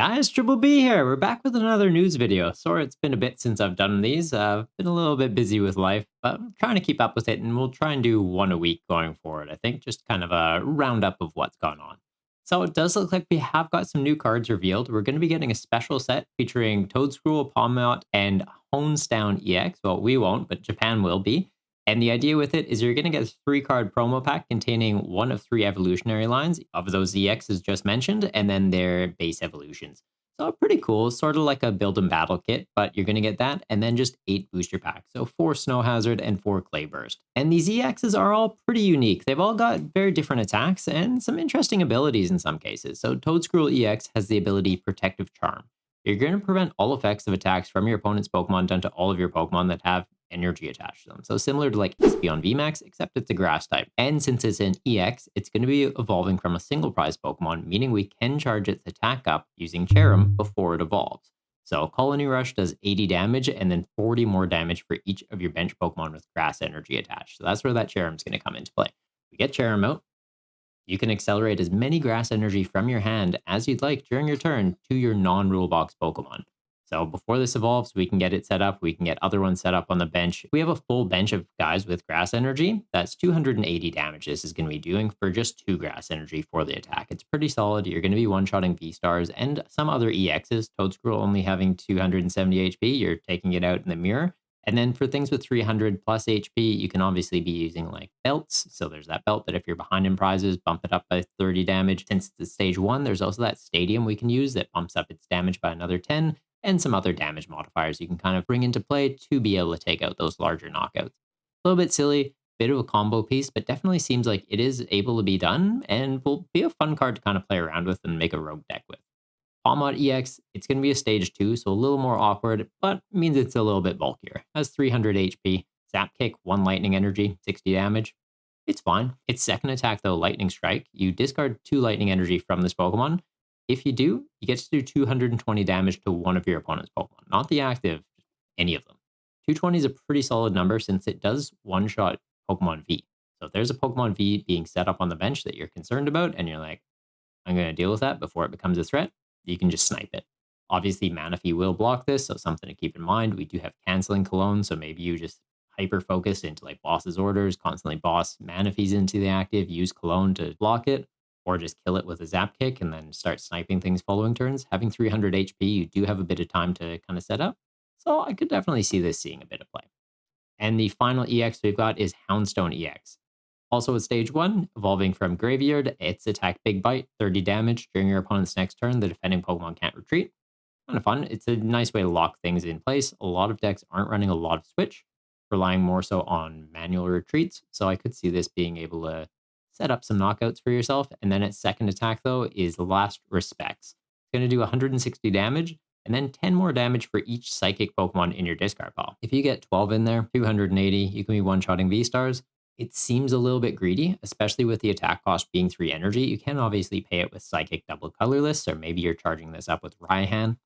Guys, Triple B here. We're back with another news video. Sorry, it's been a bit since I've done these. I've been a little bit busy with life, but I'm trying to keep up with it, and we'll try and do one a week going forward. I think just kind of a roundup of what's gone on. So it does look like we have got some new cards revealed. We're going to be getting a special set featuring Toedscruel, Pawmot, and Houndstone EX. Well, we won't, but Japan will be. And the idea with it is you're going to get a 3-card promo pack containing one of 3 evolutionary lines of those EXs just mentioned, and then their base evolutions. So pretty cool, sort of like a build and battle kit, but you're going to get that, and then just 8 booster packs. So 4 Snow Hazard and 4 Clay Burst. And these EXs are all pretty unique. They've all got very different attacks and some interesting abilities in some cases. So Toedscruel EX has the ability Protective Charm. You're going to prevent all effects of attacks from your opponent's Pokemon done to all of your Pokemon that have energy attached to them. So similar to like Espeon VMAX, except it's a grass type. And since it's an EX, it's going to be evolving from a single prize Pokemon, meaning we can charge its attack up using Cherrim before it evolves. So Colony Rush does 80 damage and then 40 more damage for each of your bench Pokemon with grass energy attached. So that's where that Cherrim's going to come into play. We get Cherrim out. You can accelerate as many grass energy from your hand as you'd like during your turn to your non-rule box Pokemon. So before this evolves, we can get it set up. We can get other ones set up on the bench. We have a full bench of guys with grass energy. That's 280 damage this is going to be doing for just 2 grass energy for the attack. It's pretty solid. You're going to be one-shotting V-Stars and some other EXs. Toedscruel only having 270 HP. You're taking it out in the mirror. And then for things with 300 plus HP, you can obviously be using like belts. So there's that belt that if you're behind in prizes, bump it up by 30 damage. Since it's stage 1, there's also that stadium we can use that bumps up its damage by another 10, and some other damage modifiers you can kind of bring into play to be able to take out those larger knockouts. A little bit silly, bit of a combo piece, but definitely seems like it is able to be done and will be a fun card to kind of play around with and make a rogue deck with. Pawmot EX, it's going to be a stage 2, so a little more awkward, but means it's a little bit bulkier. Has 300 HP, Zap Kick, 1 lightning energy, 60 damage. It's fine. Its second attack, though, Lightning Strike, you discard 2 lightning energy from this Pokemon. If you do, you get to do 220 damage to one of your opponent's Pokemon, not the active, any of them. 220 is a pretty solid number since it does one-shot Pokemon V. So if there's a Pokemon V being set up on the bench that you're concerned about, and you're like, I'm going to deal with that before it becomes a threat, you can just snipe it. Obviously, Manaphy will block this, so something to keep in mind. We do have canceling Cologne, so maybe you just hyper focus into like boss's orders, constantly boss Manaphy's into the active, use Cologne to block it, or just kill it with a Zap Kick and then start sniping things following turns. Having 300 HP, you do have a bit of time to kind of set up. So I could definitely see this seeing a bit of play. And the final EX we've got is Houndstone EX. Also at stage 1, evolving from Graveyard, its attack Big Bite, 30 damage. During your opponent's next turn, the defending Pokemon can't retreat. Kind of fun. It's a nice way to lock things in place. A lot of decks aren't running a lot of Switch, relying more so on manual retreats. So I could see this being able to set up some knockouts for yourself. And then its second attack, though, is Last Respects. It's going to do 160 damage, and then 10 more damage for each Psychic Pokemon in your discard pile. If you get 12 in there, 280, you can be one-shotting V-Stars. It seems a little bit greedy, especially with the attack cost being 3 energy. You can obviously pay it with Psychic double colorless, or maybe you're charging this up with Raihan.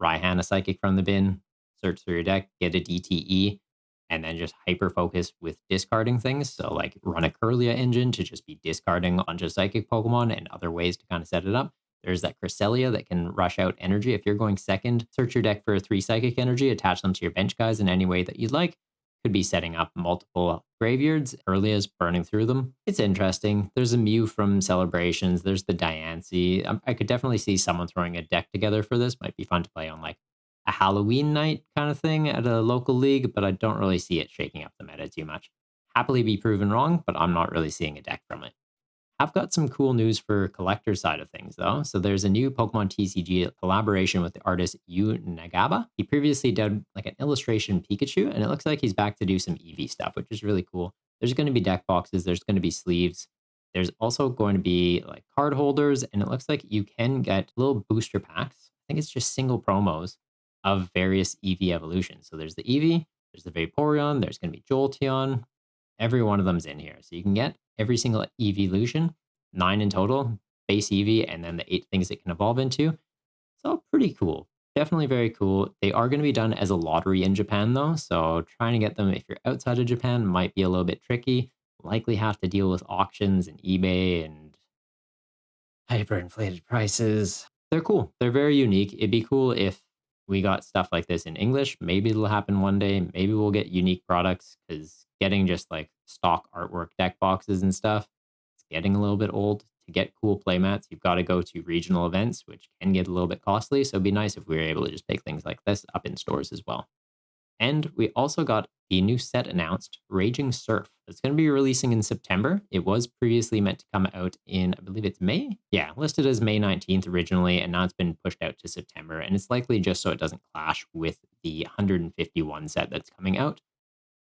Raihan a Psychic from the bin, search through your deck, get a DTE, and then just hyper focus with discarding things. So like run a Curlia engine to just be discarding a bunch of Psychic Pokemon and other ways to kind of set it up. There's that Cresselia that can rush out energy. If you're going second, search your deck for 3 Psychic energy, attach them to your bench guys in any way that you'd like. Could be setting up multiple graveyards, Curlias, burning through them. It's interesting. There's a Mew from Celebrations. There's the Diancie. I could definitely see someone throwing a deck together for this. Might be fun to play on like a Halloween night kind of thing at a local league, but I don't really see it shaking up the meta too much. Happily be proven wrong, but I'm not really seeing a deck from it. I've got some cool news for collector side of things, though. So there's a new Pokemon TCG collaboration with the artist Yu Nagaba. He previously did like an illustration Pikachu, and it looks like he's back to do some Eevee stuff, which is really cool. There's going to be deck boxes. There's going to be sleeves. There's also going to be like card holders, and it looks like you can get little booster packs. I think it's just single promos of various Eeveelutions. So there's the Eevee, there's the Vaporeon, there's going to be Jolteon. Every one of them's in here. So you can get every single Eeveelution, 9 in total, base Eevee, and then the 8 things it can evolve into. So pretty cool. Definitely very cool. They are going to be done as a lottery in Japan, though. So trying to get them if you're outside of Japan might be a little bit tricky. Likely have to deal with auctions and eBay and hyperinflated prices. They're cool. They're very unique. It'd be cool if we got stuff like this in English. Maybe it'll happen one day. Maybe we'll get unique products because getting just like stock artwork deck boxes and stuff, it's getting a little bit old. To get cool playmats, you've got to go to regional events, which can get a little bit costly. So it'd be nice if we were able to just pick things like this up in stores as well. And we also got a new set announced, Raging Surf. It's going to be releasing in September. It was previously meant to come out in, I believe it's May. Yeah, listed as May 19th originally, and now it's been pushed out to September. And it's likely just so it doesn't clash with the 151 set that's coming out.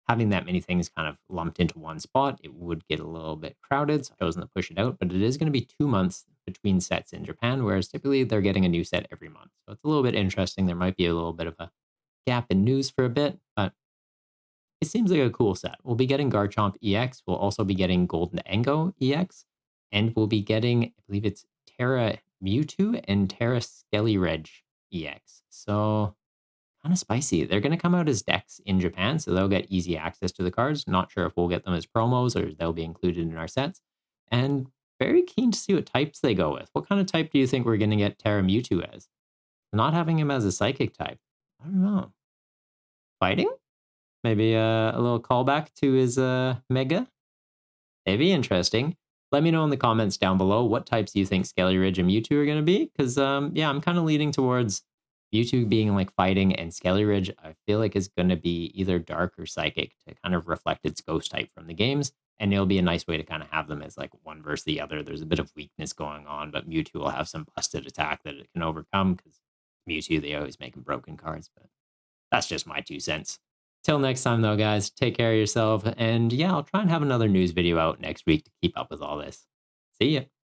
Having that many things kind of lumped into one spot, it would get a little bit crowded. So I chosen to push it out, but it is going to be 2 months between sets in Japan, whereas typically they're getting a new set every month. So it's a little bit interesting. There might be a little bit of a gap in news for a bit, but it seems like a cool set. We'll be getting Garchomp EX. We'll also be getting Golden Engo EX, and we'll be getting, I believe it's Terra Mewtwo and Terra Skellyreg EX. So kind of spicy. They're going to come out as decks in Japan, so they'll get easy access to the cards. Not sure if we'll get them as promos or they'll be included in our sets. And very keen to see what types they go with. What kind of type do you think we're going to get Terra Mewtwo as? Not having him as a psychic type. I don't know. Fighting? Maybe a little callback to his Mega? It'd be interesting. Let me know in the comments down below what types you think Skellyridge and Mewtwo are going to be. Because, yeah, I'm kind of leaning towards Mewtwo being like fighting, and Skellyridge, I feel like is going to be either dark or psychic to kind of reflect its ghost type from the games. And it'll be a nice way to kind of have them as like one versus the other. There's a bit of weakness going on, but Mewtwo will have some busted attack that it can overcome because Mewtwo, they always make broken cards. But that's just my 2 cents. Till next time, though, guys, take care of yourself. And yeah, I'll try and have another news video out next week to keep up with all this. See ya.